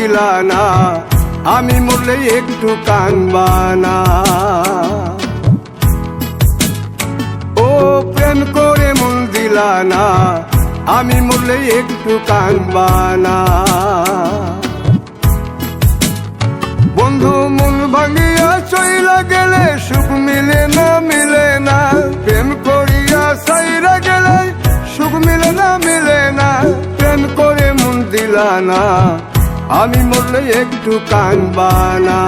দিলা না, আমি মরলে একটু কানবা না। ও প্রেম করে মন দিলা না, আমি মরলে একটু কানবা না। বন্ধু মন ভাঙিয়া চইলা গেলে সুখ মিলে না, মিলে না। প্রেম করিয়া সাইরা গেলে সুখ মিলে না, মিলে না। প্রেম করে মন দিলা না, আমি মরলে একটু কানবা না।